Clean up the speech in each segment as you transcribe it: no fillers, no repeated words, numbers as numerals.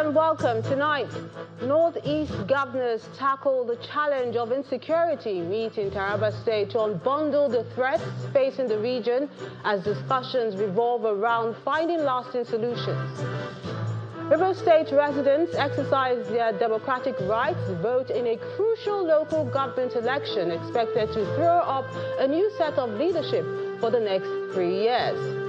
and welcome. Tonight, Northeast governors tackle the challenge of insecurity, meet in Taraba State to unbundle the threats facing the region as discussions revolve around finding lasting solutions. Rivers State residents exercise their democratic rights to vote in a crucial local government election expected to throw up a new set of leadership for the next 3 years.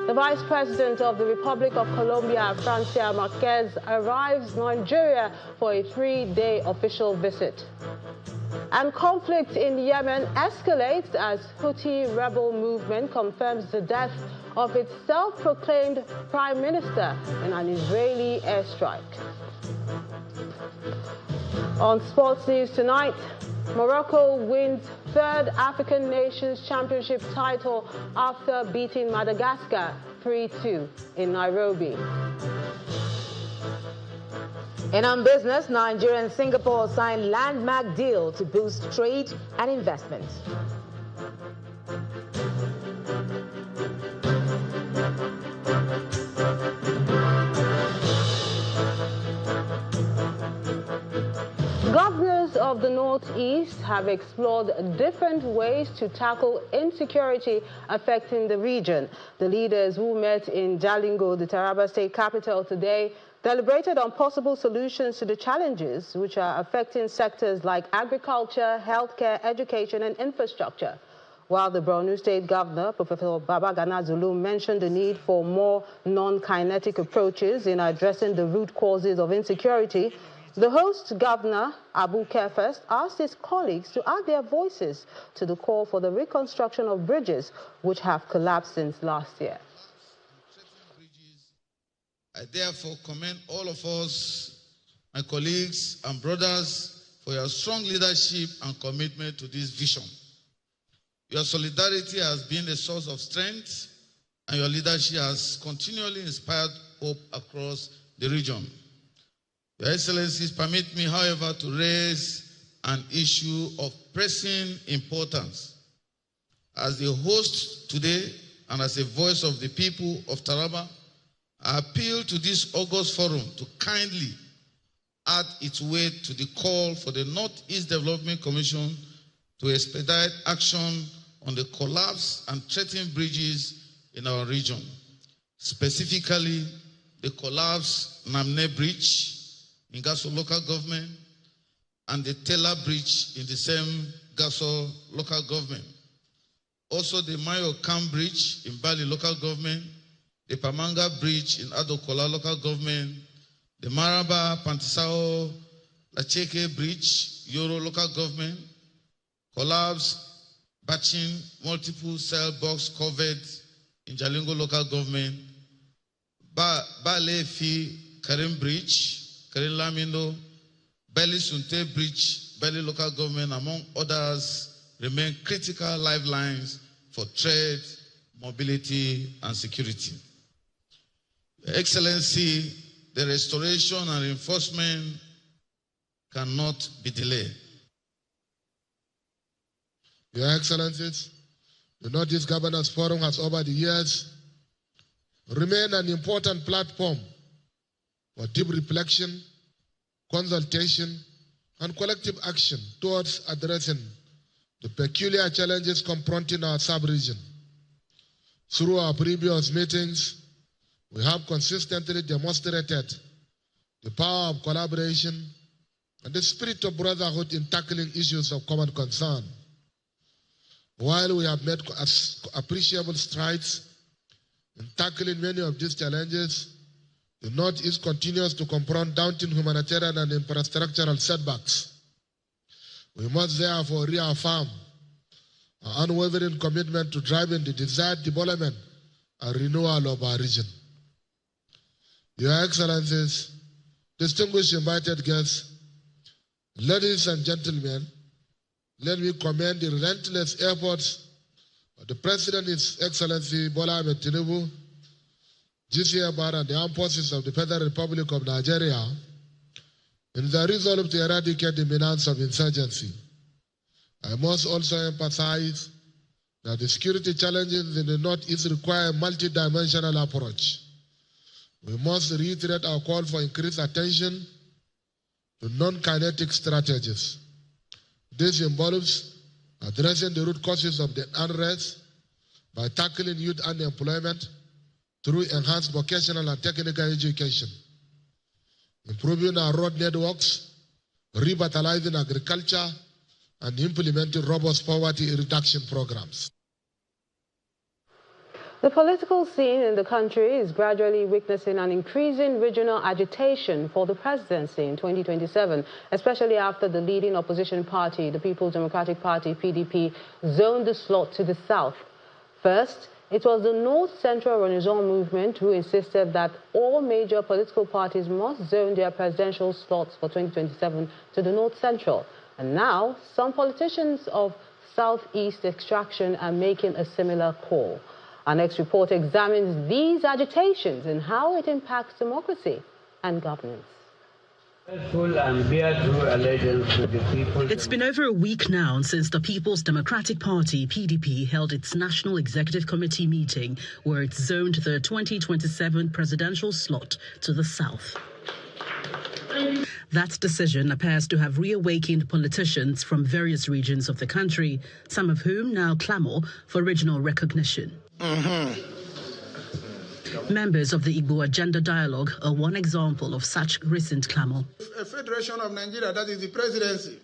The Vice President of the Republic of Colombia, Francia Marquez, arrives Nigeria for a 3-day official visit. And conflict in Yemen escalates as Houthi rebel movement confirms the death of its self-proclaimed prime minister in an Israeli airstrike. On sports news tonight, Morocco wins third African Nations Championship title after beating Madagascar 3-2 in Nairobi. And on business, Nigeria and Singapore signed landmark deal to boost trade and investment. Governors of the Northeast have explored different ways to tackle insecurity affecting the region. The leaders who met in Jalingo, the Taraba State capital, today deliberated on possible solutions to the challenges which are affecting sectors like agriculture, healthcare, education and infrastructure. While the Benue State Governor, Professor Babagana Zulu, mentioned the need for more non-kinetic approaches in addressing the root causes of insecurity, the host governor, Abu Kefest, asked his colleagues to add their voices to the call for the reconstruction of bridges which have collapsed since last year. I therefore commend all of us, my colleagues and brothers, for your strong leadership and commitment to this vision. Your solidarity has been a source of strength, and your leadership has continually inspired hope across the region. Your Excellencies, permit me, however, to raise an issue of pressing importance. As the host today and as a voice of the people of Taraba, I appeal to this August forum to kindly add its weight to the call for the Northeast Development Commission to expedite action on the collapse and threatened bridges in our region, specifically the collapsed Namne Bridge in Gaso local government and the Tela Bridge in the same Gaso local government. Also the Mayo Kam Bridge in Bali local government, the Pamanga Bridge in Adokola local government, the Maraba Pantisao Lacheke Bridge, Yoro local government, collapsed batching multiple cell box covered in Jalingo local government, Balefi Karim Bridge, Karim Lamino, Beli Sunte Bridge, Beli local government, among others, remain critical lifelines for trade, mobility, and security. Your Excellency, the restoration and reinforcement cannot be delayed. Your Excellencies, the Northeast Governors Forum has over the years remained an important platform for deep reflection, consultation, and collective action towards addressing the peculiar challenges confronting our sub-region. Through our previous meetings, we have consistently demonstrated the power of collaboration and the spirit of brotherhood in tackling issues of common concern. While we have made appreciable strides in tackling many of these challenges, the Northeast continues to confront daunting humanitarian and infrastructural setbacks. We must therefore reaffirm our unwavering commitment to driving the desired development and renewal of our region. Your Excellencies, distinguished invited guests, ladies and gentlemen, let me commend the relentless efforts of the President, His Excellency Bola Ahmed Tinubu, GCFR, and the armed forces of the Federal Republic of Nigeria in the resolve to eradicate the menace of insurgency. I must also emphasize that the security challenges in the Northeast require a multidimensional approach. We must reiterate our call for increased attention to non-kinetic strategies. This involves addressing the root causes of the unrest by tackling youth unemployment through enhanced vocational and technical education, improving our road networks, revitalizing agriculture, and implementing robust poverty reduction programs. The political scene in the country is gradually witnessing an increasing regional agitation for the presidency in 2027, especially after the leading opposition party, the People's Democratic Party, PDP, zoned the slot to the south. First, it was the North Central Renaissance movement who insisted that all major political parties must zone their presidential slots for 2027 to the North Central. And now, some politicians of Southeast extraction are making a similar call. Our next report examines these agitations and how it impacts democracy and governance. It's been over a week now since the People's Democratic Party, PDP, held its National Executive Committee meeting where it zoned the 2027 presidential slot to the south. That decision appears to have reawakened politicians from various regions of the country, some of whom now clamor for regional recognition. Members of the Igbo Agenda Dialogue are one example of such recent clamor. A federation of Nigeria, that is the presidency.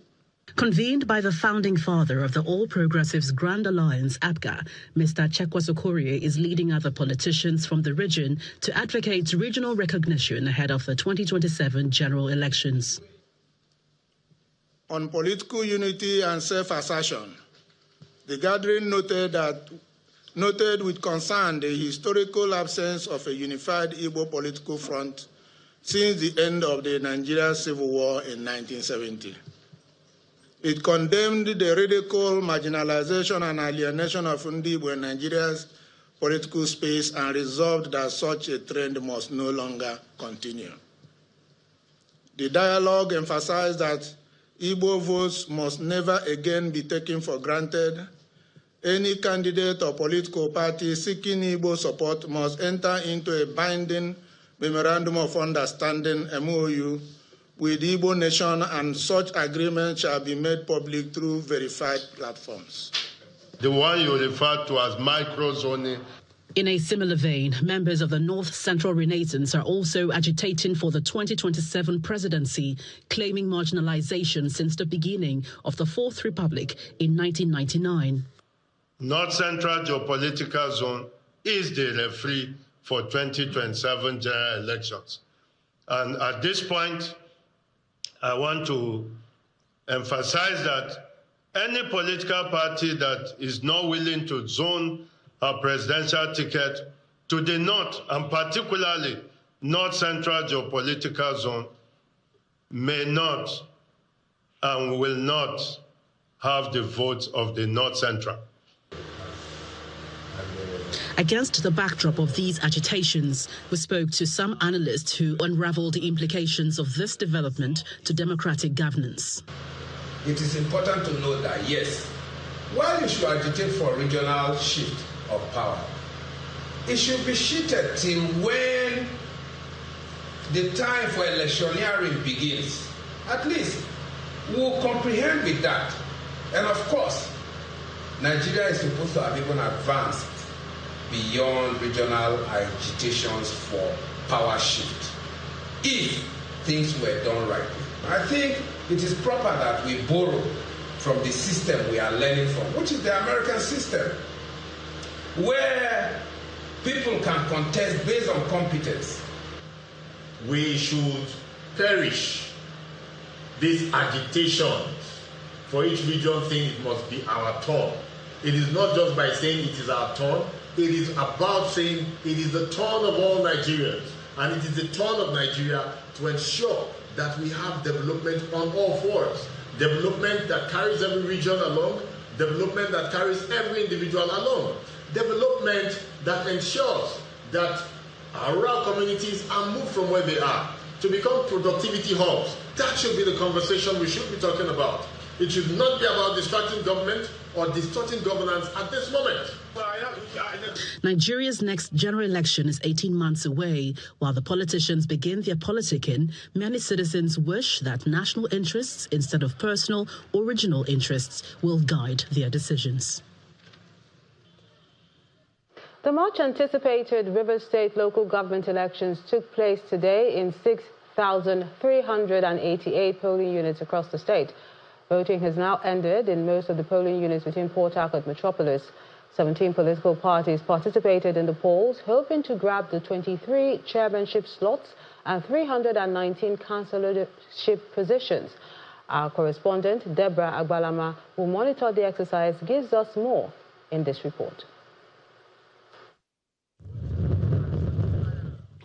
Convened by the founding father of the All Progressives Grand Alliance, APGA, Mr. Chekwas Okorie is leading other politicians from the region to advocate regional recognition ahead of the 2027 general elections. On political unity and self-assertion, the gathering noted with concern the historical absence of a unified Igbo political front since the end of the Nigerian Civil War in 1970. It condemned the radical marginalization and alienation of Igbo in Nigeria's political space and resolved that such a trend must no longer continue. The dialogue emphasized that Igbo votes must never again be taken for granted. Any candidate or political party seeking Igbo support must enter into a binding Memorandum of Understanding, MOU, with the Igbo nation, and such agreement shall be made public through verified platforms. The one you refer to as micro-zoning. In a similar vein, members of the North Central Renaissance are also agitating for the 2027 presidency, claiming marginalization since the beginning of the Fourth Republic in 1999. North Central Geopolitical Zone is the referee for 2027 general elections. And at this point, I want to emphasize that any political party that is not willing to zone a presidential ticket to the North, and particularly North Central Geopolitical Zone, may not and will not have the votes of the North Central. Against the backdrop of these agitations, we spoke to some analysts who unraveled the implications of this development to democratic governance. It is important to note that, yes, while you should agitate for regional shift of power, it should be shifted till when the time for electioneering begins. At least we'll comprehend with that. And of course, Nigeria is supposed to have even advanced beyond regional agitations for power shift, if things were done rightly. I think it is proper that we borrow from the system we are learning from, which is the American system, where people can contest based on competence. We should perish this agitation for each region saying it must be our turn. It is not just by saying it is our turn. It is about saying it is the turn of all Nigerians, and it is the turn of Nigeria to ensure that we have development on all fours. Development that carries every region along, development that carries every individual along, development that ensures that our rural communities are moved from where they are to become productivity hubs. That should be the conversation we should be talking about. It should not be about distracting government or distorting governance at this moment. Nigeria's next general election is 18 months away. While the politicians begin their politicking, many citizens wish that national interests instead of personal or regional interests will guide their decisions. The much-anticipated Rivers State local government elections took place today in 6,388 polling units across the state. Voting has now ended in most of the polling units within Port Harcourt metropolis. 17 political parties participated in the polls, hoping to grab the 23 chairmanship slots and 319 councillorship positions. Our correspondent, Deborah Agbalama, who monitored the exercise, gives us more in this report.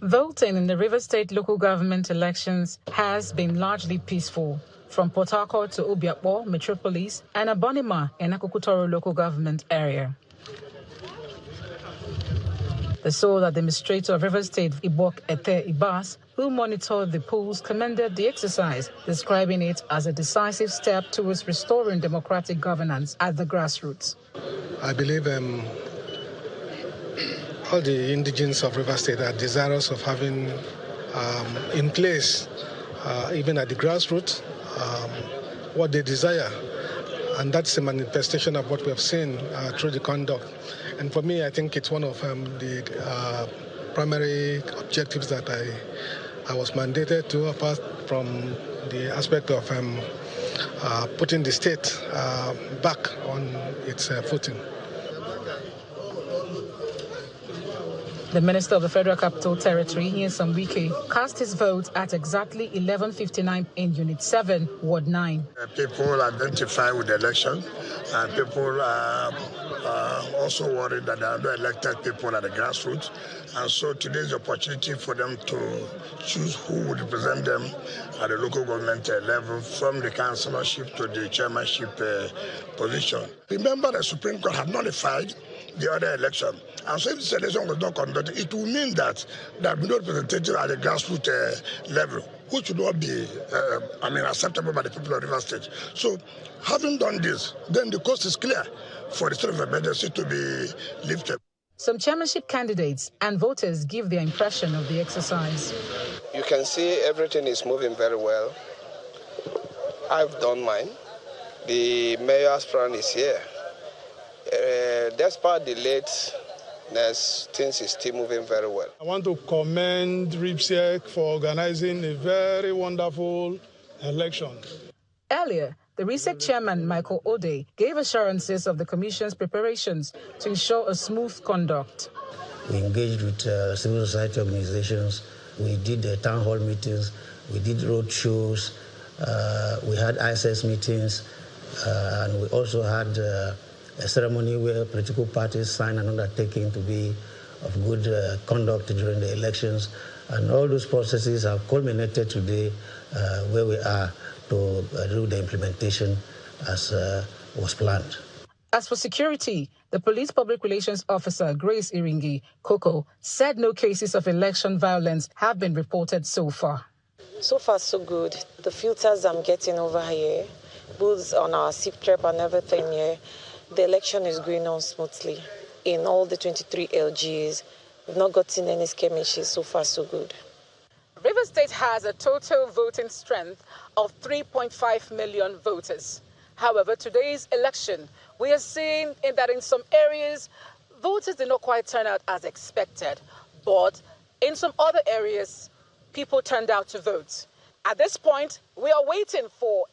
Voting in the Rivers State local government elections has been largely peaceful. From Port Harcourt to Obiakpo, Metropolis, and Abonima in Akukutoro local government area. The sole administrator of Rivers State, Ibok Ete Ibas, who monitored the polls, commended the exercise, describing it as a decisive step towards restoring democratic governance at the grassroots. I believe all the indigents of Rivers State are desirous of having in place, even at the grassroots, what they desire. And that's a manifestation of what we have seen through the conduct. And for me, I think it's one of the primary objectives that I was mandated to, apart from the aspect of putting the state back on its footing. The Minister of the Federal Capital Territory, Nyesom Wike, cast his vote at exactly 11:59 in Unit 7, Ward 9. People identify with the election, and people are also worried that there are no elected people at the grassroots. And so today is the opportunity for them to choose who would represent them at the local government level, from the councillorship to the chairmanship position. Remember, the Supreme Court had nullified the other election. And so if this election was not conducted, it will mean that there will be no representative at the grassroots level, which would not be acceptable by the people of Rivers State. So having done this, then the coast is clear for the state of emergency to be lifted. Some chairmanship candidates and voters give their impression of the exercise. You can see everything is moving very well. I've done mine. The mayor's plan is here. Despite the lateness, things is still moving very well. I want to commend RIPSEC for organizing a very wonderful election. Earlier, the RIPSEC chairman, Michael Ode, gave assurances of the commission's preparations to ensure a smooth conduct. We engaged with civil society organizations. We did town hall meetings. We did road shows. We had ISS meetings. And we also had a ceremony where political parties signed an undertaking to be of good conduct during the elections. And all those processes have culminated today where we are to do the implementation as was planned. As for security, the police public relations officer, Grace Iringi Koko, said no cases of election violence have been reported so far. So far, so good. The filters I'm getting over here, both on our SIP trap and everything here, the election is going on smoothly. In all the 23 LGs, we've not gotten any skirmishes. So far, so good. Rivers State has a total voting strength of 3.5 million voters. However, today's election, we are seeing that in some areas, voters did not quite turn out as expected. But in some other areas, people turned out to vote. At this point, we are waiting for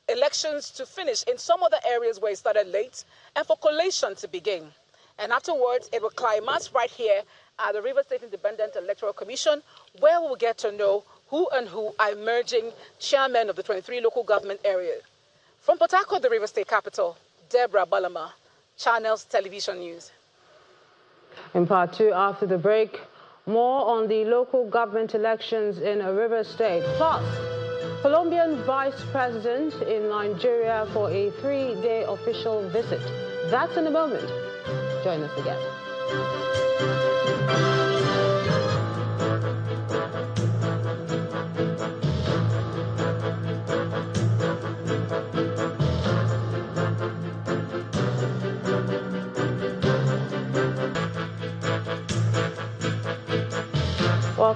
elections to finish in some other areas where it started late and for collation to begin. And afterwards, it will climax right here at the Rivers State Independent Electoral Commission, where we'll get to know who are emerging chairmen of the 23 local government areas. From Port Harcourt, the Rivers State capital, Deborah Balama, Channels Television News. In part two, after the break, more on the local government elections in Rivers State. Plus, Colombian vice president in Nigeria for a 3-day official visit. That's in a moment. Join us again.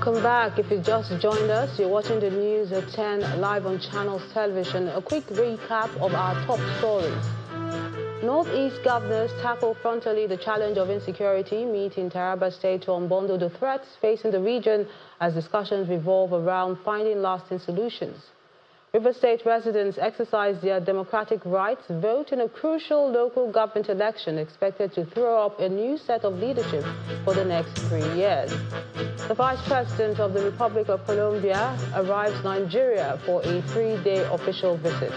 Welcome back. If you just joined us, you're watching the news at 10 live on Channels Television. A quick recap of our top stories. Northeast governors tackle frontally the challenge of insecurity, meet in Taraba State to unbundle the threats facing the region as discussions revolve around finding lasting solutions. River State residents exercise their democratic rights, vote in a crucial local government election expected to throw up a new set of leadership for the next 3 years. The Vice President of the Republic of Colombia arrives Nigeria for a 3-day official visit.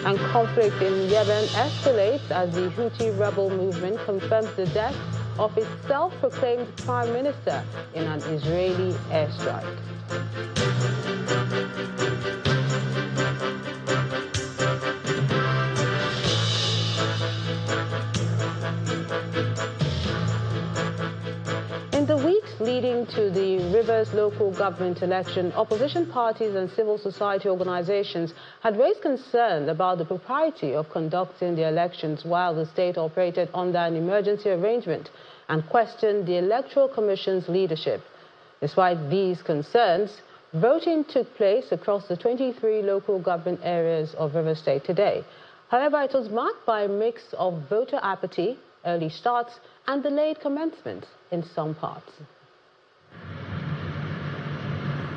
And conflict in Yemen escalates as the Houthi rebel movement confirms the death of its self-proclaimed prime minister in an Israeli airstrike. In the weeks leading to the Rivers local government election, opposition parties and civil society organizations had raised concern about the propriety of conducting the elections while the state operated under an emergency arrangement and questioned the Electoral Commission's leadership. Despite these concerns, voting took place across the 23 local government areas of River State today. However, it was marked by a mix of voter apathy, early starts, and delayed commencement in some parts.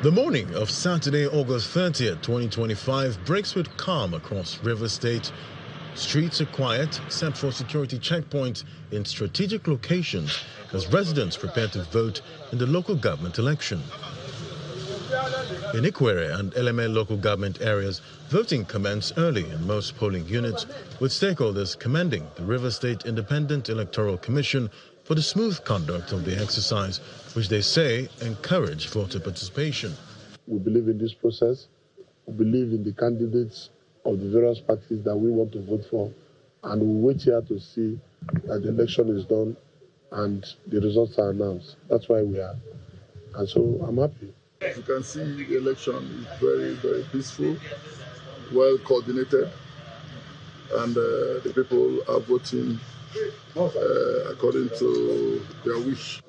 The morning of Saturday, August 30th, 2025 breaks with calm across River State. Streets are quiet, except for security checkpoints in strategic locations as residents prepare to vote in the local government election. In Ikwere and LMA local government areas, voting commenced early in most polling units, with stakeholders commending the River State Independent Electoral Commission for the smooth conduct of the exercise, which they say encouraged voter participation. We believe in this process. We believe in the candidates of the various parties that we want to vote for, and we wait here to see that the election is done and the results are announced. That's why we are. And so I'm happy. You can see the election is very, very peaceful, well coordinated, and the people are voting according to their wish.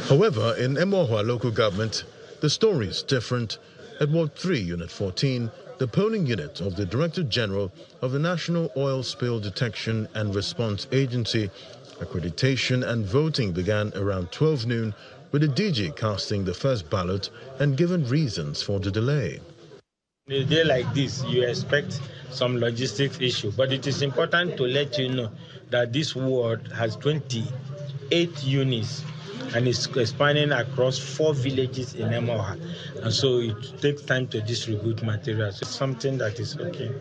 However, in Emohua local government, the story is different. At Ward 3, Unit 14, the polling unit of the Director General of the National Oil Spill Detection and Response Agency, accreditation and voting began around 12 noon, with the DG casting the first ballot and given reasons for the delay. In a day like this, you expect some logistics issue, but it is important to let you know that this ward has 28 units and is spanning across 4 villages in Emoha, and so it takes time to distribute materials. It's something that is okay.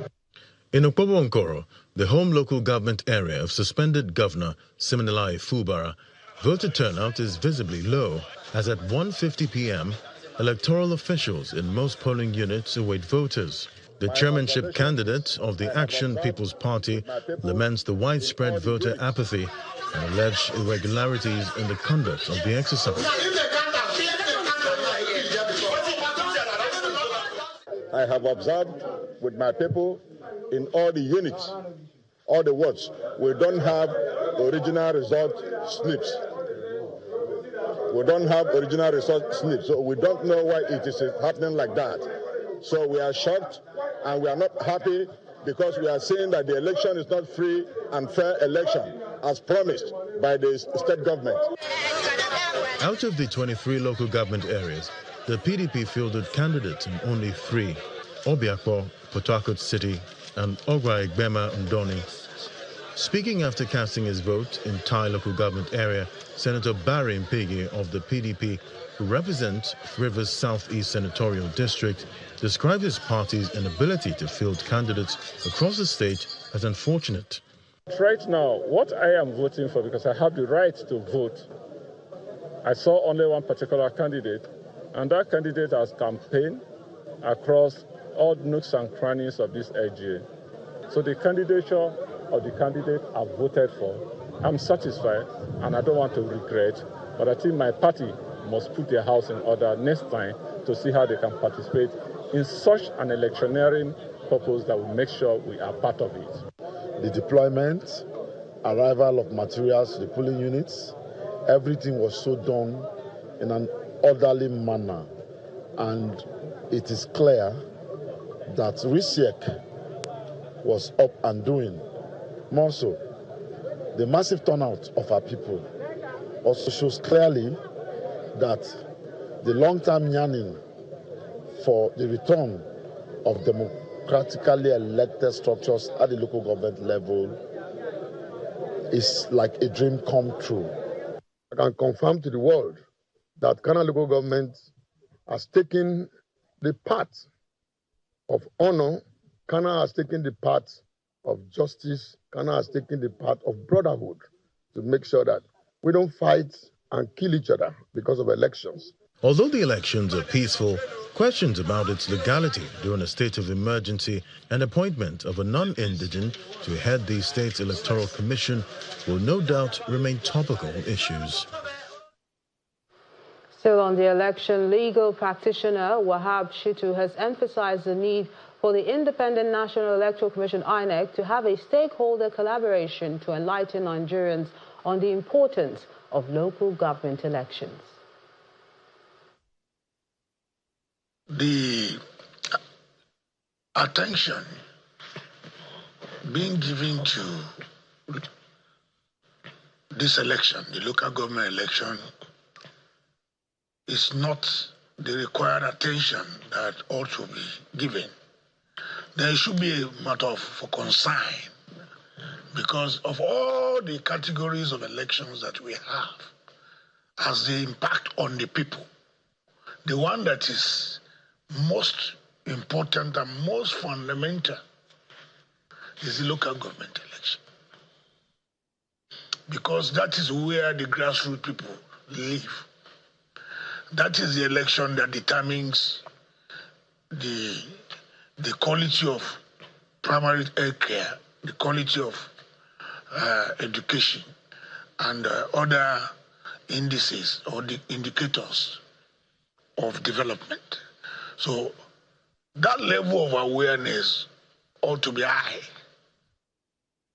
In Okpobo-Nkoro, the home local government area of suspended Governor Siminalayi Fubara, voter turnout is visibly low, as at 1:50 p.m., electoral officials in most polling units await voters. The chairmanship candidate of the Action People's Party laments the widespread voter apathy and alleged irregularities in the conduct of the exercise. I have observed with my people in all the units, all the wards, we don't have original result slips. We don't have original result slips, so we don't know why it is happening like that. So we are shocked and we are not happy because we are seeing that the election is not free and fair election as promised by the state government. Out of the 23 local government areas, the PDP fielded candidates in only 3, Obiakpo, Port Harcourt City, and Ogwa Igbema Ndoni. Speaking after casting his vote in Tai local government area, Senator Barry Mpigi of the PDP, who represents Rivers Southeast Senatorial District, described his party's inability to field candidates across the state as unfortunate. Right now, what I am voting for, because I have the right to vote, I saw only one particular candidate, and that candidate has campaigned across all nooks and crannies of this LGA. So the candidature of the candidate I've voted for, I'm satisfied and I don't want to regret, but I think my party must put their house in order next time to see how they can participate in such an electioneering purpose that will make sure we are part of it. The deployment, arrival of materials to the polling units, everything was so done in an orderly manner, and it is clear that RISIEC was up and doing. More so, the massive turnout of our people also shows clearly that the long-term yearning for the return of democratically elected structures at the local government level is like a dream come true. I can confirm to the world that Ghana local government has taken the path of honor, Ghana has taken the path of justice, Ghana has taken the path of brotherhood to make sure that we don't fight and kill each other because of elections. Although the elections are peaceful, questions about its legality during a state of emergency and appointment of a non-indigent to head the state's Electoral Commission will no doubt remain topical issues. Still on the election, legal practitioner Wahab Shitu has emphasized the need for the Independent National Electoral Commission, INEC, to have a stakeholder collaboration to enlighten Nigerians on the importance of local government elections. The attention being given to this election, the local government election, is not the required attention that ought to be given. There should be a matter for concern because of all the categories of elections that we have as the impact on the people. The one that is most important and most fundamental is the local government election, because that is where the grassroots people live. That is the election that determines the quality of primary health care, the quality of education, and other indices or the indicators of development. So that level of awareness ought to be high,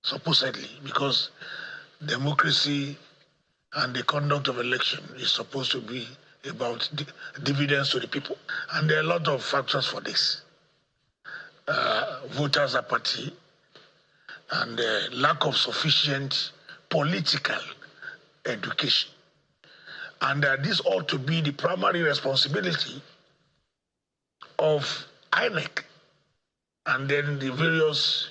supposedly, because democracy and the conduct of election is supposed to be about dividends to the people. And there are a lot of factors for this. Voters apathy and lack of sufficient political education. And this ought to be the primary responsibility of INEC and then the various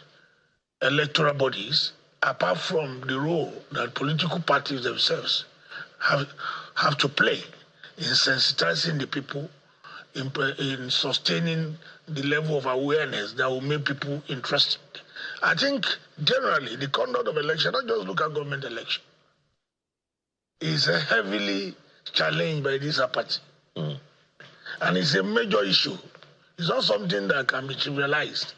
electoral bodies, apart from the role that political parties themselves have to play in sensitizing the people, in sustaining the level of awareness that will make people interested. I think generally the conduct of election, not just local government election, is heavily challenged by this apathy. And it's a major issue. It's not something that can be trivialized.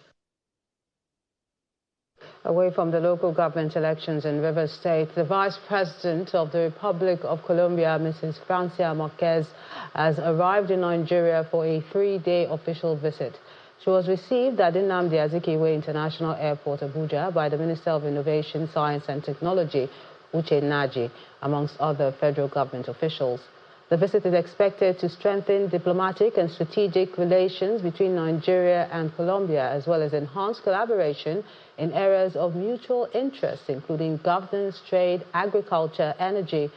Away from the local government elections in Rivers State, the Vice President of the Republic of Colombia, Mrs. Francia Marquez, has arrived in Nigeria for a 3-day official visit. She was received at Nnamdi Azikiwe International Airport, Abuja, by the Minister of Innovation, Science and Technology, Uche Naji, amongst other federal government officials. The visit is expected to strengthen diplomatic and strategic relations between Nigeria and Colombia, as well as enhance collaboration in areas of mutual interest, including governance, trade, agriculture, energy,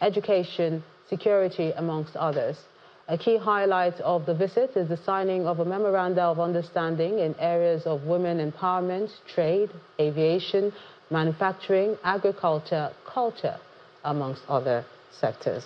education, security, amongst others. A key highlight of the visit is the signing of a memoranda of understanding in areas of women empowerment, trade, aviation, manufacturing, agriculture, culture, amongst other sectors.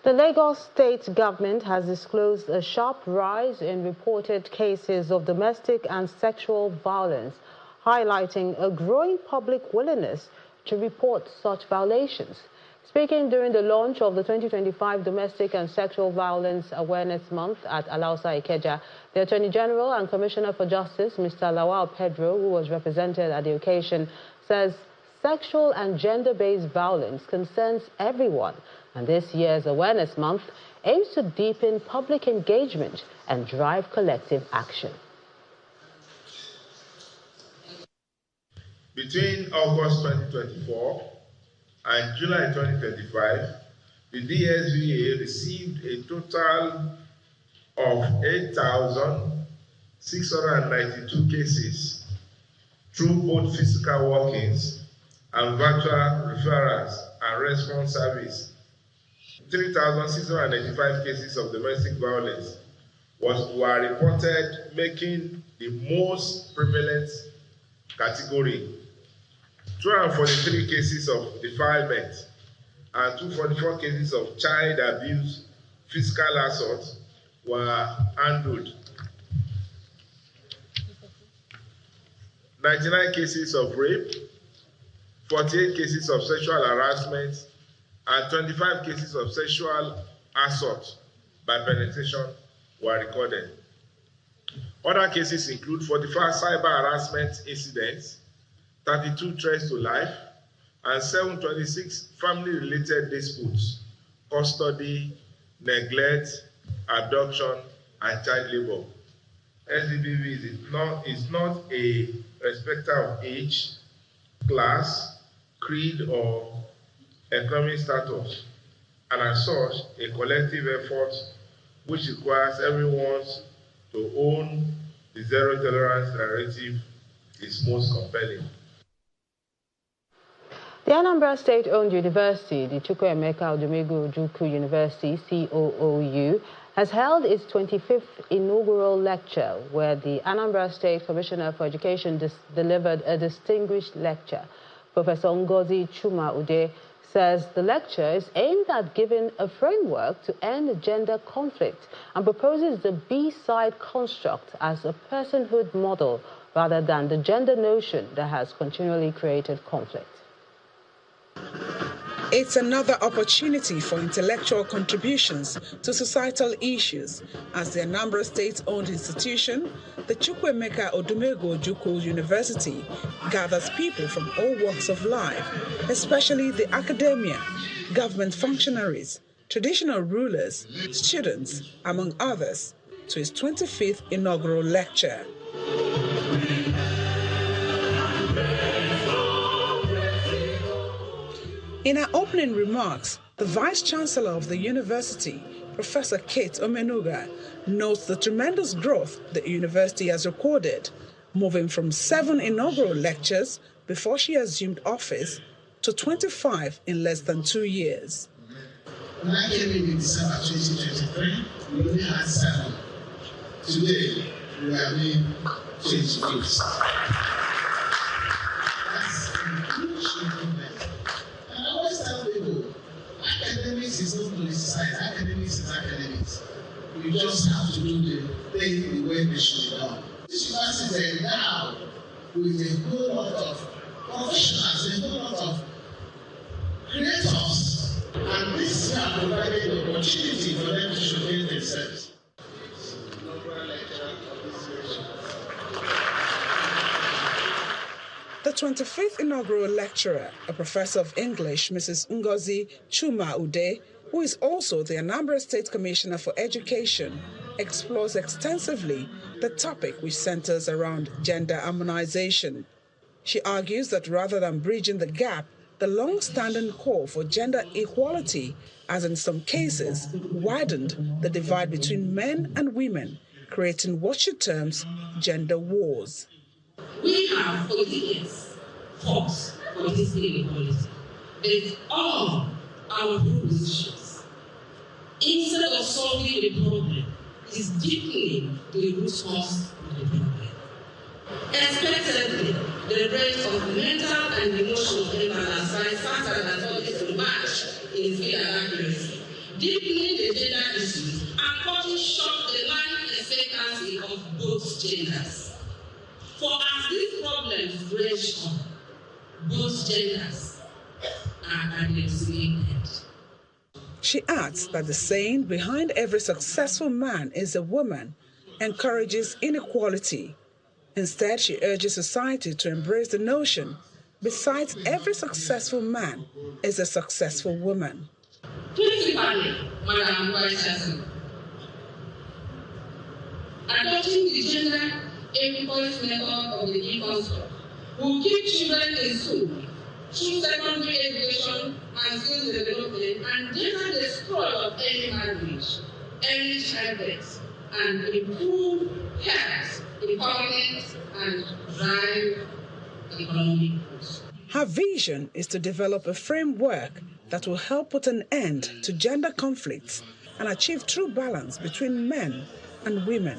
The Lagos state government has disclosed a sharp rise in reported cases of domestic and sexual violence, highlighting a growing public willingness to report such violations. Speaking during the launch of the 2025 Domestic and Sexual Violence Awareness Month at Alausa Ikeja, the Attorney General and Commissioner for Justice, Mr. Lawal Pedro, who was represented at the occasion, says sexual and gender-based violence concerns everyone, and this year's Awareness Month aims to deepen public engagement and drive collective action. Between August 2024 and July 2025, the DSVA received a total of 8,692 cases through both physical walk-ins and virtual referrals and response service. 3,685 cases of domestic violence were reported, making the most prevalent category. 243 cases of defilement and 244 cases of child abuse, physical assault were handled. 99 cases of rape, 48 cases of sexual harassment, and 25 cases of sexual assault by penetration were recorded. Other cases include 45 cyber harassment incidents, 32 threats to life, and 726 family-related disputes, custody, neglect, abduction, and child labor. SDPV is not a respecter of age, class, creed, or economic status, and as such, a collective effort which requires everyone to own the zero tolerance narrative is most compelling. The Anambra State-owned university, the Chukwuemeka Odumegwu Ojukwu University, COOU, has held its 25th inaugural lecture, where the Anambra State Commissioner for Education delivered a distinguished lecture. Professor Ngozi Chuma-Ude says the lecture is aimed at giving a framework to end gender conflict and proposes the B-side construct as a personhood model rather than the gender notion that has continually created conflict. It's another opportunity for intellectual contributions to societal issues as the Anambra State-owned institution, the Chukwuemeka Odumegwu Ojukwu University, gathers people from all walks of life, especially the academia, government functionaries, traditional rulers, students, among others, to its 25th inaugural lecture. In her opening remarks, the Vice-Chancellor of the university, Professor Kate Omenuga, notes the tremendous growth the university has recorded, moving from 7 inaugural lectures before she assumed office to 25 in less than 2 years. When I came in December 2023, we only had 7. Today, we are doing 26. That's a huge improvement. And I always tell people, academics is not politicized. Academics is academics. You just have to do the thing the way they should be done. This university is endowed with a whole lot of professionals, a whole lot of creators. And this year provided the opportunity for them to showcase themselves. The 25th inaugural lecturer, a professor of English, Mrs. Ngozi Chuma-Ude, who is also the Anambra State Commissioner for Education, explores extensively the topic which centers around gender harmonization. She argues that rather than bridging the gap, the long-standing call for gender equality has in some cases widened the divide between men and women, creating what she terms gender wars. We have for years fought for this inequality, but all our propositions, instead of solving the problem, is deepening the root cause of the problem. Expectedly, the rate of mental and emotional imbalance rise faster than bodies to match in field accuracy, deepening the gender issues and cutting short the life expectancy of both genders. For as these problems range on, both genders are at the receiving end. She adds that the saying behind every successful man is a woman encourages inequality. Instead, she urges society to embrace the notion, besides every successful man is a successful woman. Principally, Madam Vice Chancellor, adopting the gender equipoise method of the deconstruct will keep children in school through secondary education and skills development and greater discourage of early marriage, early childbirth, and improve health, empowerment, and drive economic growth. Her vision is to develop a framework that will help put an end to gender conflicts and achieve true balance between men and women.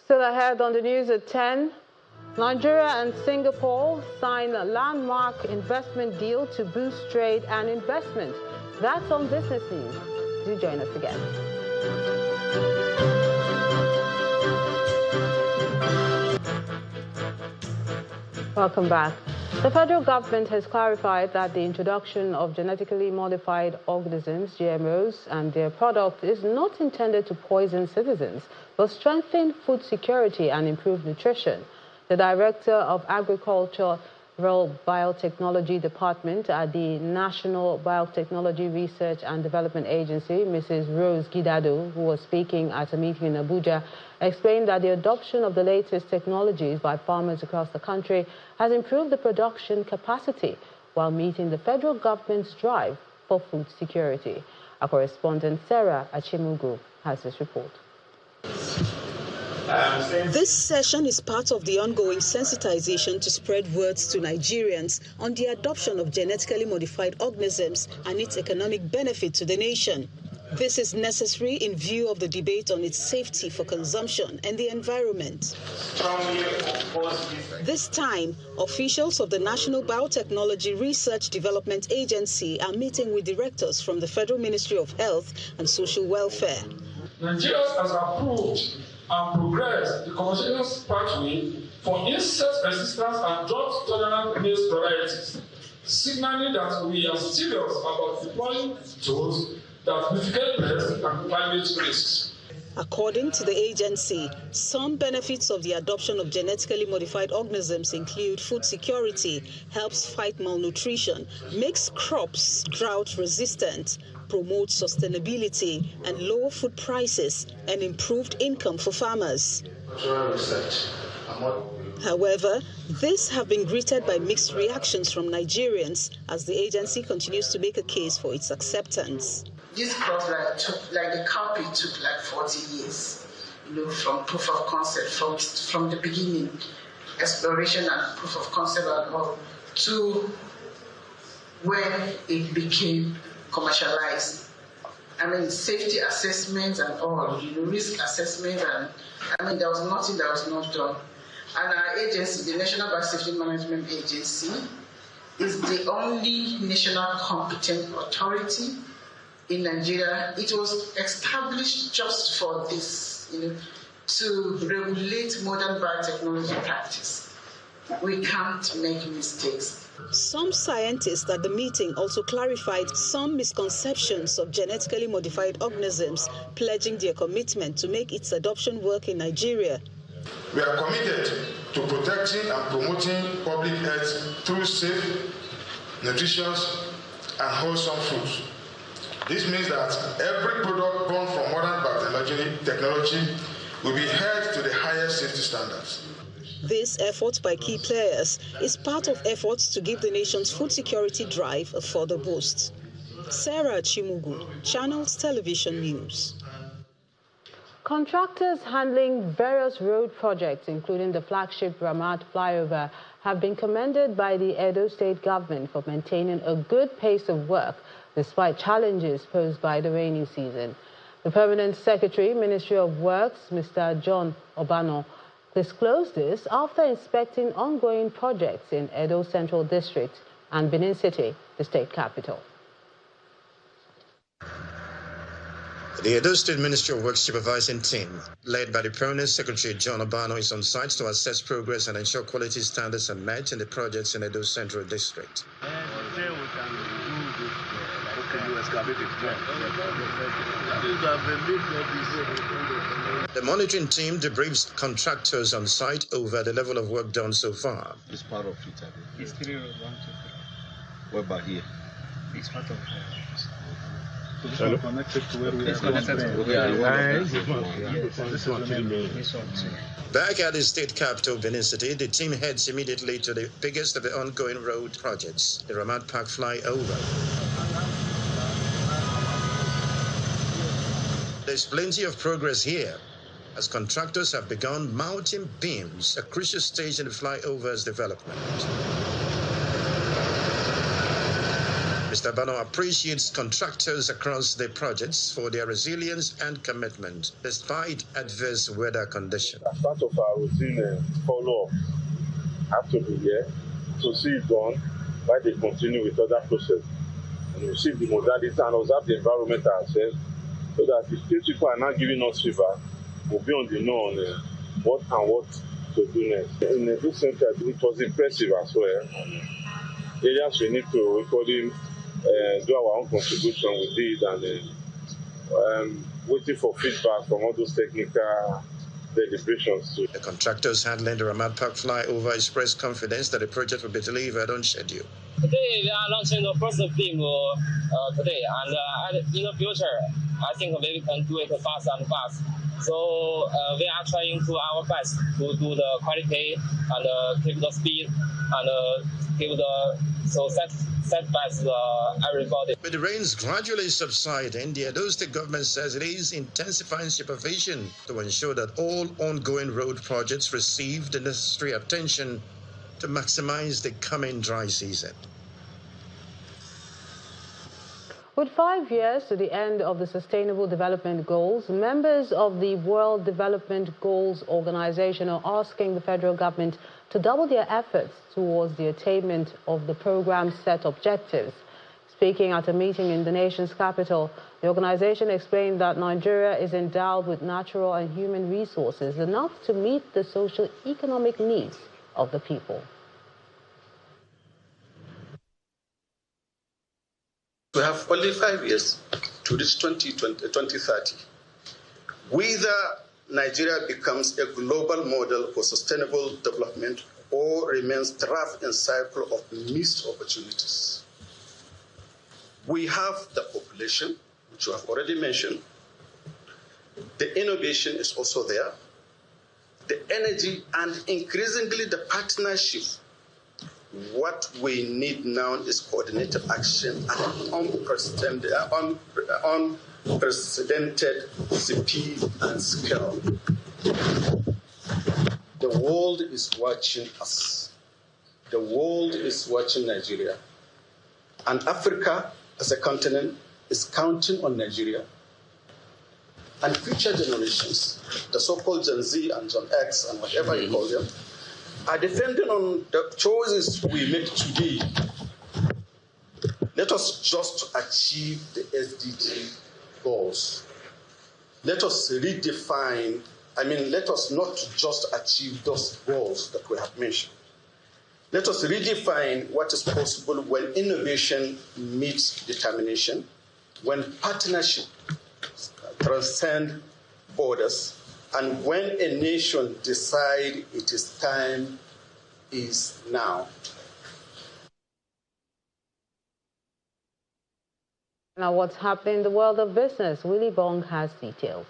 Still ahead on the news at 10, Nigeria and Singapore sign a landmark investment deal to boost trade and investment. That's on Business News. Do join us again. Welcome back. The federal government has clarified that the introduction of genetically modified organisms, GMOs, and their product is not intended to poison citizens, but strengthen food security and improve nutrition. The Director of Agricultural Biotechnology Department at the National Biotechnology Research and Development Agency, Mrs. Rose Gidado, who was speaking at a meeting in Abuja, explained that the adoption of the latest technologies by farmers across the country has improved the production capacity while meeting the federal government's drive for food security. Our correspondent Sarah Achimugu has this report. This session is part of the ongoing sensitization to spread words to Nigerians on the adoption of genetically modified organisms and its economic benefit to the nation. This is necessary in view of the debate on its safety for consumption and the environment. This time, officials of the National Biotechnology Research Development Agency are meeting with directors from the Federal Ministry of Health and Social Welfare. Nigeria has approved and progressed the commercial pathway for insect resistance and drought-tolerant maize varieties, signaling that we are serious about deploying tools that mitigate pests and climate risks. According to the agency, some benefits of the adoption of genetically modified organisms include food security, helps fight malnutrition, makes crops drought-resistant, promotes sustainability and lower food prices and improved income for farmers. However, these have been greeted by mixed reactions from Nigerians as the agency continues to make a case for its acceptance. This crops like the cowpea took like 40 years, from proof of concept, from the beginning, exploration and proof of concept and all, to when it became commercialized. Safety assessments and all, risk assessment, and there was nothing that was not done. And our agency, the National Biosafety Management Agency, is the only national competent authority in Nigeria. It was established just for this, to regulate modern biotechnology practice. We can't make mistakes. Some scientists at the meeting also clarified some misconceptions of genetically modified organisms, pledging their commitment to make its adoption work in Nigeria. We are committed to protecting and promoting public health through safe, nutritious, and wholesome food. This means that every product born from modern biotechnology will be held to the highest safety standards. This effort by key players is part of efforts to give the nation's food security drive a further boost. Sarah Chimugu, Channels Television News. Contractors handling various road projects, including the flagship Ramat flyover, have been commended by the Edo State government for maintaining a good pace of work despite challenges posed by the rainy season. The Permanent Secretary, Ministry of Works, Mr. John Obano, disclosed this after inspecting ongoing projects in Edo Central District and Benin City, the state capital. The Edo State Ministry of Works supervising team, led by the Permanent Secretary John Obano, is on site to assess progress and ensure quality standards are met in the projects in Edo Central District. The monitoring team debriefs contractors on site over the level of work done so far. It's part of it. It's 3 1 2 3. What about here? It's part of Hello? Connected to where we are. Back at the state capital, Benin City, the team heads immediately to the biggest of the ongoing road projects, the Ramat Park flyover. There's plenty of progress here, as contractors have begun mounting beams, a crucial stage in the flyover's development. Mr. Bano appreciates contractors across the projects for their resilience and commitment despite adverse weather conditions. As part of our routine follow-up, have to be here to see it done while they continue with other processes and receive the modality and observe the environment ourselves, so that if people are not giving us feedback, we'll be on the know on what to do next. In the good center, it was impressive as well. Areas we need to do our own contribution with it, and waiting for feedback from all those technical deliberations. The contractors handling the Ramat Park flyover expressed confidence that the project will be delivered on schedule. Today we are launching the first beam today, and in the future, I think we can do it fast and fast. So we are trying to our best to do the quality and keep the speed and keep the set by everybody. With the rains gradually subsiding, the Edo State government says it is intensifying supervision to ensure that all ongoing road projects receive the necessary attention to maximize the coming dry season. With 5 years to the end of the Sustainable Development Goals, members of the World Development Goals Organization are asking the federal government to double their efforts towards the attainment of the program's set objectives. Speaking at a meeting in the nation's capital, the organization explained that Nigeria is endowed with natural and human resources enough to meet the socio-economic needs of the people. We have only 5 years to reach 2030. Whether Nigeria becomes a global model for sustainable development or remains trapped in a cycle of missed opportunities. We have the population, which you have already mentioned. The innovation is also there. The energy and increasingly the partnership. What we need now is coordinated action at an unprecedented speed and scale. The world is watching us. The world is watching Nigeria. And Africa, as a continent, is counting on Nigeria. And future generations, the so-called Gen Z and Gen X and whatever you call them, are depending on the choices we make today. Let us just achieve the SDG goals. Let us redefine, let us not just achieve those goals that we have mentioned. Let us redefine what is possible when innovation meets determination, when partnership transcends borders, and when a nation decides it is time is now. Now, what's happening in the world of business? Willie Bong has details.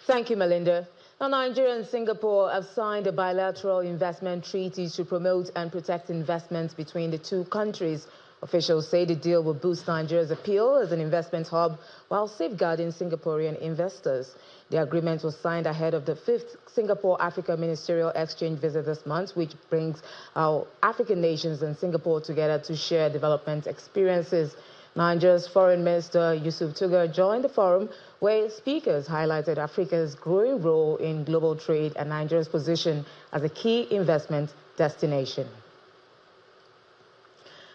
Thank you, Melinda. Now, Nigeria and Singapore have signed a bilateral investment treaty to promote and protect investments between the two countries. Officials say the deal will boost Nigeria's appeal as an investment hub while safeguarding Singaporean investors. The agreement was signed ahead of the 5th Singapore-Africa Ministerial Exchange visit this month, which brings our African nations and Singapore together to share development experiences. Nigeria's Foreign Minister Yusuf Tugar joined the forum, where speakers highlighted Africa's growing role in global trade and Nigeria's position as a key investment destination.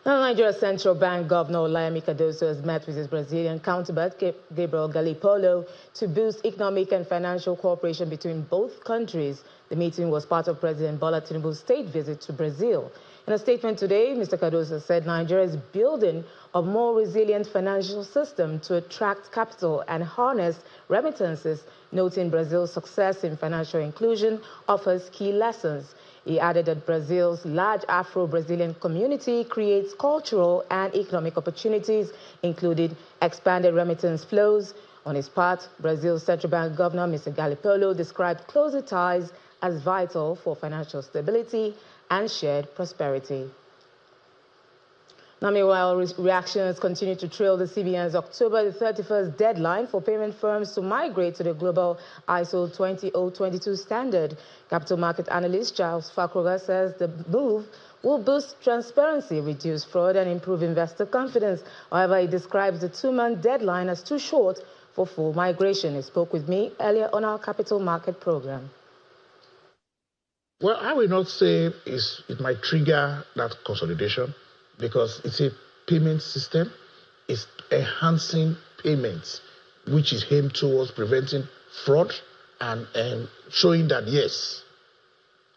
Now, Nigeria's Central Bank Governor Olayemi Cardoso has met with his Brazilian counterpart, Gabriel Galipolo, to boost economic and financial cooperation between both countries. The meeting was part of President Bola Tinubu's state visit to Brazil. In a statement today, Mr. Cardoso said Nigeria is building a more resilient financial system to attract capital and harness remittances, noting Brazil's success in financial inclusion offers key lessons. He added that Brazil's large Afro-Brazilian community creates cultural and economic opportunities, including expanded remittance flows. On his part, Brazil's central bank governor, Mr. Galipolo, described closer ties as vital for financial stability and shared prosperity. Now, meanwhile, reactions continue to trail the CBN's October the 31st deadline for payment firms to migrate to the global ISO 20022 standard. Capital market analyst Charles Fakroga says the move will boost transparency, reduce fraud, and improve investor confidence. However, he describes the 2-month deadline as too short for full migration. He spoke with me earlier on our capital market program. Well, I will not say it might trigger that consolidation, because it's a payment system. It's enhancing payments, which is aimed towards preventing fraud and showing that, yes,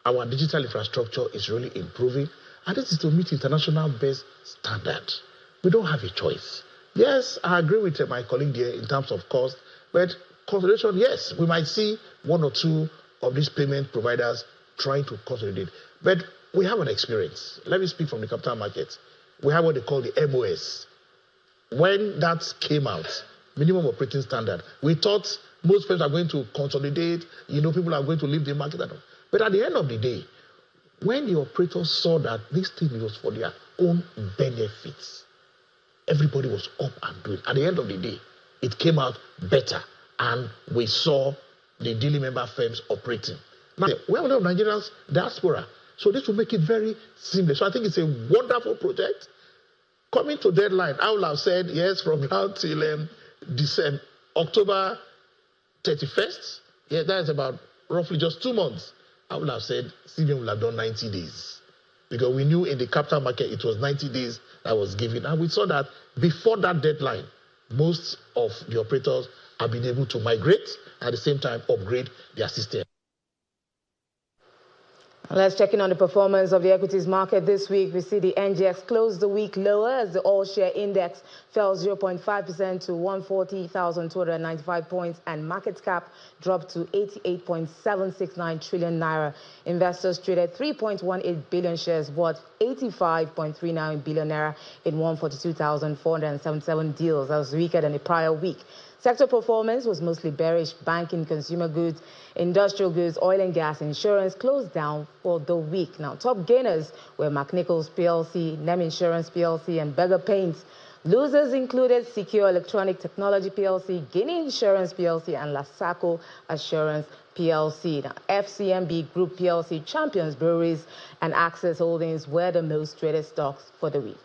our digital infrastructure is really improving. And this is to meet international best standards. We don't have a choice. Yes, I agree with my colleague here in terms of cost, but consolidation, yes, we might see 1 or 2 of these payment providers trying to consolidate. But we have an experience. Let me speak from the capital markets. We have what they call the MOS. When that came out, minimum operating standard, we thought most firms are going to consolidate, people are going to leave the market. But at the end of the day, when the operators saw that this thing was for their own benefits, everybody was up and doing. At the end of the day, it came out better, and we saw the daily member firms operating. Now, we have a lot of Nigerians diaspora, so this will make it very seamless. So I think it's a wonderful project. Coming to deadline, I would have said, yes, from now till December, October 31st. Yeah, that is about roughly just 2 months. I would have said CBN will have done 90 days. Because we knew in the capital market it was 90 days that was given. And we saw that before that deadline, most of the operators have been able to migrate, at the same time upgrade their system. Let's check in on the performance of the equities market this week. We see the NGX closed the week lower as the all-share index fell 0.5% to 140,295 points, and market cap dropped to 88.769 trillion naira. Investors traded 3.18 billion shares worth 85.39 billion naira in 142,477 deals. That was weaker than the prior week. Sector performance was mostly bearish. Banking, consumer goods, industrial goods, oil and gas, insurance closed down for the week. Now, top gainers were McNichols PLC, NEM Insurance PLC, and Berger Paints. Losers included Secure Electronic Technology PLC, Guinea Insurance PLC, and Lasaco Assurance PLC. Now, FCMB Group PLC, Champions Breweries, and Access Holdings were the most traded stocks for the week.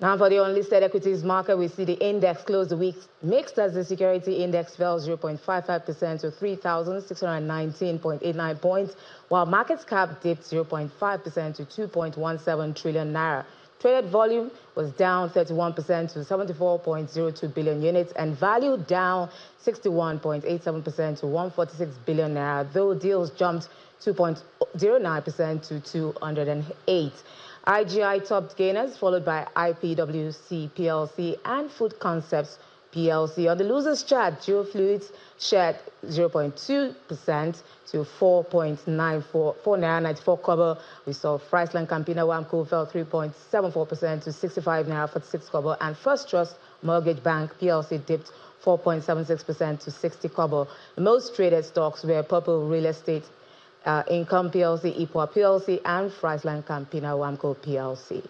Now, for the unlisted equities market, we see the index closed the week mixed as the security index fell 0.55% to 3,619.89 points, while market cap dipped 0.5% to 2.17 trillion naira. Traded volume was down 31% to 74.02 billion units, and value down 61.87% to 146 billion naira, though deals jumped 2.09% to 208. IGI topped gainers, followed by IPWC PLC and Food Concepts PLC. On the losers chart, Geofluids shed 0.2% to 4.94 kobo. We saw Friesland Campina Wamco fell 3.74% to 65 naira 46 kobo, and First Trust Mortgage Bank PLC dipped 4.76% to 60 kobo. The most traded stocks were Purple Real Estate Income PLC, IPOA PLC, and Friesland Campina Wamco PLC.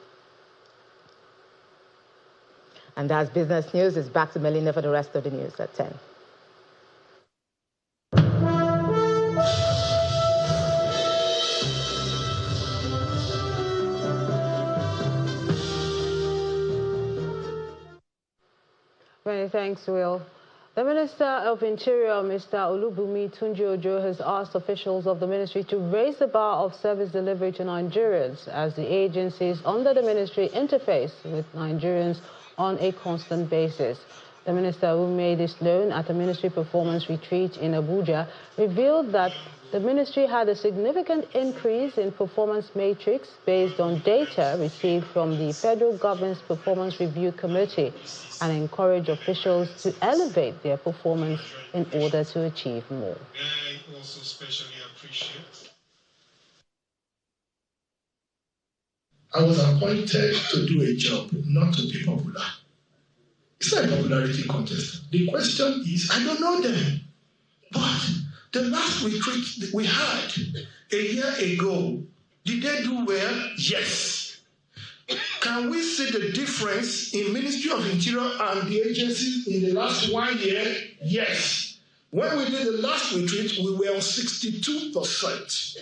And that's business news. It's back to Melinda for the rest of the news at 10. Many thanks, Will. The Minister of Interior, Mr. Olubunmi Tunji-Ojo, has asked officials of the ministry to raise the bar of service delivery to Nigerians as the agencies under the ministry interface with Nigerians on a constant basis. The minister, who made this known at a ministry performance retreat in Abuja, revealed that the ministry had a significant increase in performance matrix based on data received from the federal government's Performance Review Committee, and encouraged officials to elevate their performance in order to achieve more. I also especially appreciate. I was appointed to do a job, not to be popular. It's not a popularity contest. The question is, I don't know them. But the last retreat we had a year ago, did they do well? Yes. Can we see the difference in Ministry of Interior and the agencies in the last 1 year? Yes. When we did the last retreat, we were on 62%.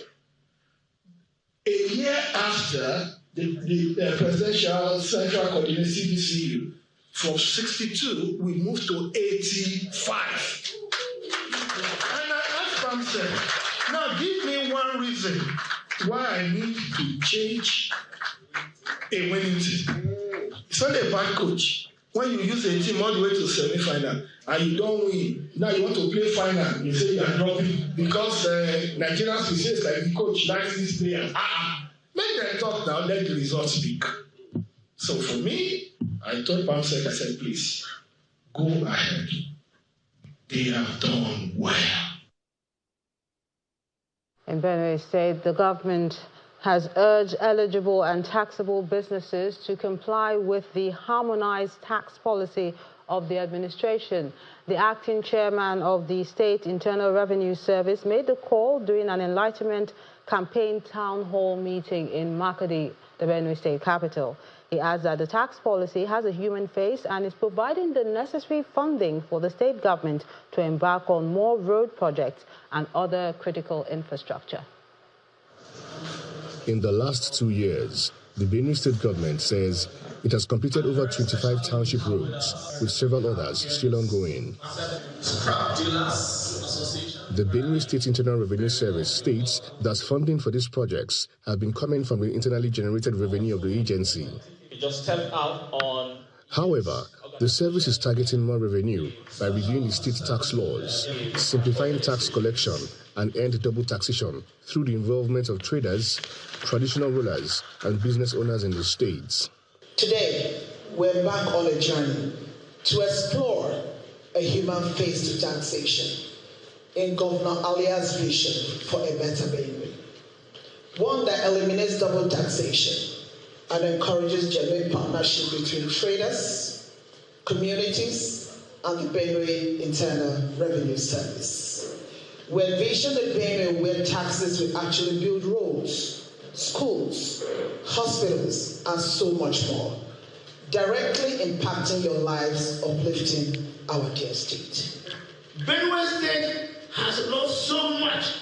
A year after the Presidential Central Coordinating CBCU, from 62, we moved to 85. And I asked myself, now give me one reason why I need to change a winning team. It's not a bad coach. When you use a team all the way to semi-final and you don't win, now you want to play final, you say you are dropping because Nigerians will say it's like the coach likes these players. Make them talk now, let the results speak. So for me, I told PAMSEC, I said, please, go ahead. They have done well. In Benue State, the government has urged eligible and taxable businesses to comply with the harmonized tax policy of the administration. The acting chairman of the State Internal Revenue Service made the call during an enlightenment campaign town hall meeting in Makadi, the Benue State capital. He adds that the tax policy has a human face and is providing the necessary funding for the state government to embark on more road projects and other critical infrastructure. In the last 2 years, the Benue State government says it has completed over 25 township roads, with several others still ongoing. The Benue State Internal Revenue Service states that funding for these projects has been coming from the internally generated revenue of the agency. Just step out on. However, the service is targeting more revenue by reviewing the state tax laws, simplifying tax collection, and end double taxation through the involvement of traders, traditional rulers, and business owners in the states. Today, we're back on a journey to explore a human face to taxation in Governor Alia's vision for a better Benue. One that eliminates double taxation and encourages genuine partnership between traders, communities, and the Benue Internal Revenue Service. We envision a Benue where taxes will actually build roads, schools, hospitals, and so much more, directly impacting your lives, uplifting our dear state. Benue State has lost so much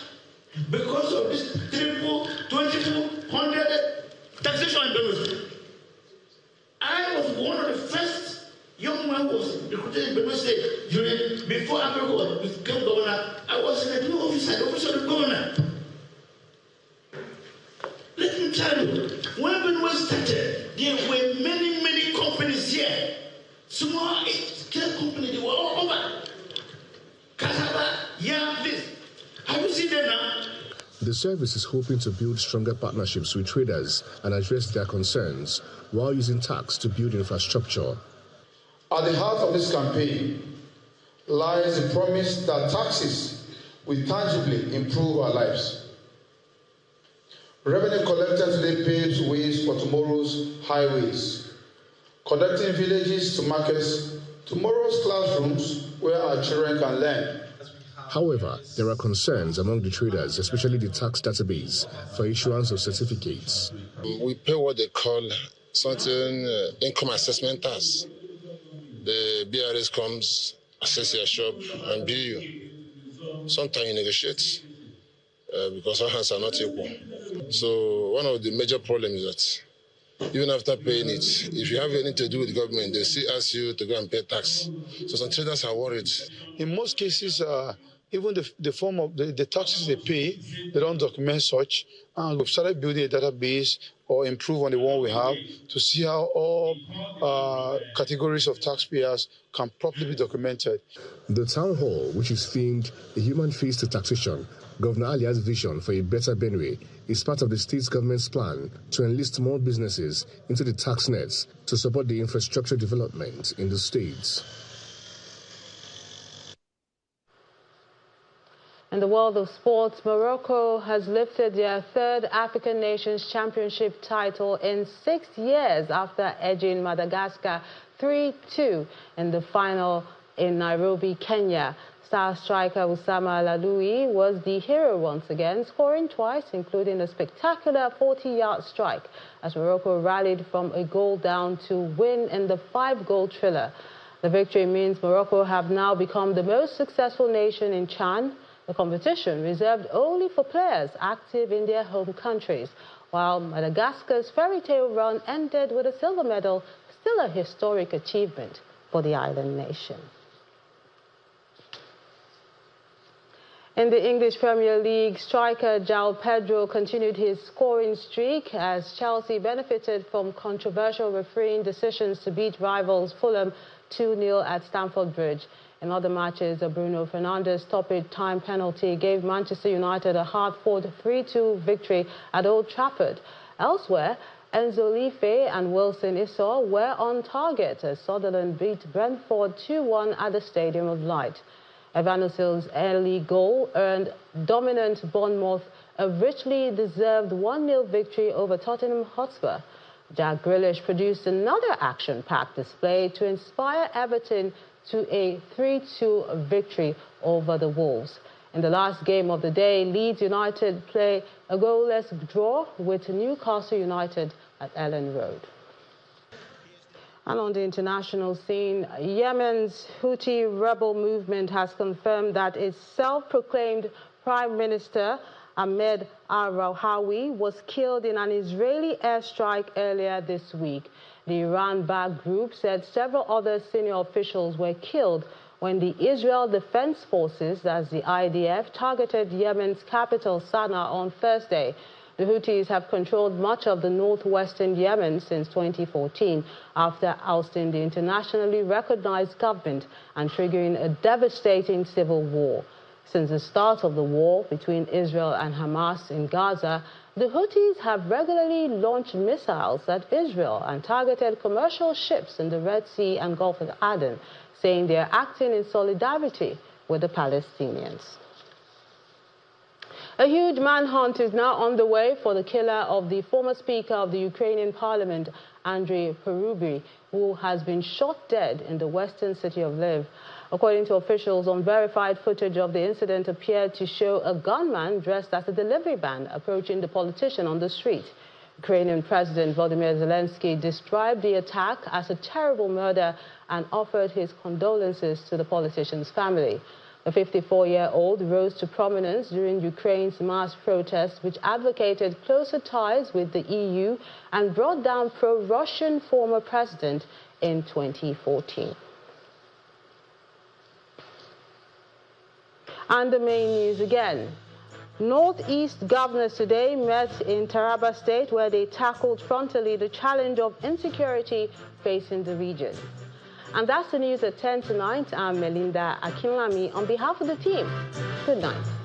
because of this triple, 2,200 taxation in Benue State. I was one of the first young man who was recruited in Benue State before Africa became governor. I was in a new office, the office of the governor. Let me tell you, when Benue started, there were many companies here. Small scale companies, they were all over. Cassava, yam, this. Have you seen them now? The service is hoping to build stronger partnerships with traders and address their concerns while using tax to build infrastructure. At the heart of this campaign lies the promise that taxes will tangibly improve our lives. Revenue collected today paves ways for tomorrow's highways, connecting villages to markets, tomorrow's classrooms where our children can learn. However, there are concerns among the traders, especially the tax database, for issuance of certificates. We pay what they call certain income assessment tax. The BRS comes, assess your shop, and bill you. Sometimes you negotiate because our hands are not equal. So one of the major problems is that even after paying it, if you have anything to do with the government, they still ask you to go and pay tax. So some traders are worried. In most cases, even the form of the taxes they pay, they don't document such. And we've started building a database or improve on the one we have to see how all categories of taxpayers can properly be documented. The town hall, which is themed A Human Face to Taxation, Governor Alia's vision for a better Benue, is part of the state's government's plan to enlist more businesses into the tax nets to support the infrastructure development in the states. In the world of sports, Morocco has lifted their third African Nations Championship title in 6 years after edging Madagascar 3-2 in the final in Nairobi, Kenya. Star striker Usama Laloui was the hero once again, scoring twice, including a spectacular 40-yard strike, as Morocco rallied from a goal down to win in the 5-goal thriller. The victory means Morocco have now become the most successful nation in CHAN, the competition reserved only for players active in their home countries, while Madagascar's fairy tale run ended with a silver medal, still a historic achievement for the island nation. In the English Premier League, striker João Pedro continued his scoring streak as Chelsea benefited from controversial refereeing decisions to beat rivals Fulham 2-0 at Stamford Bridge. In other matches, a Bruno Fernandes stoppage time penalty gave Manchester United a hard-fought 3-2 victory at Old Trafford. Elsewhere, Enzo Life and Wilson Issor were on target as Sunderland beat Brentford 2-1 at the Stadium of Light. Evanusil's early goal earned dominant Bournemouth a richly deserved 1-0 victory over Tottenham Hotspur. Jack Grealish produced another action-packed display to inspire Everton to a 3-2 victory over the Wolves. In the last game of the day, Leeds United play a goalless draw with Newcastle United at Ellen Road. And on the international scene, Yemen's Houthi rebel movement has confirmed that its self-proclaimed Prime Minister Ahmed al-Rawhawi was killed in an Israeli airstrike earlier this week. The Iran-backed group said several other senior officials were killed when the Israel Defense Forces, as the IDF, targeted Yemen's capital Sana'a on Thursday. The Houthis have controlled much of the northwestern Yemen since 2014 after ousting the internationally recognized government and triggering a devastating civil war. Since the start of the war between Israel and Hamas in Gaza, the Houthis have regularly launched missiles at Israel and targeted commercial ships in the Red Sea and Gulf of Aden, saying they are acting in solidarity with the Palestinians. A huge manhunt is now underway for the killer of the former Speaker of the Ukrainian Parliament, Andriy Perubi, who has been shot dead in the western city of Lviv. According to officials, unverified footage of the incident appeared to show a gunman dressed as a delivery man approaching the politician on the street. Ukrainian President Volodymyr Zelensky described the attack as a terrible murder and offered his condolences to the politician's family. The 54-year-old rose to prominence during Ukraine's mass protests, which advocated closer ties with the EU and brought down pro-Russian former president in 2014. And the main news again. Northeast governors today met in Taraba State, where they tackled frontally the challenge of insecurity facing the region. And that's the news at 10 tonight. I'm Melinda Akinlami on behalf of the team. Good night.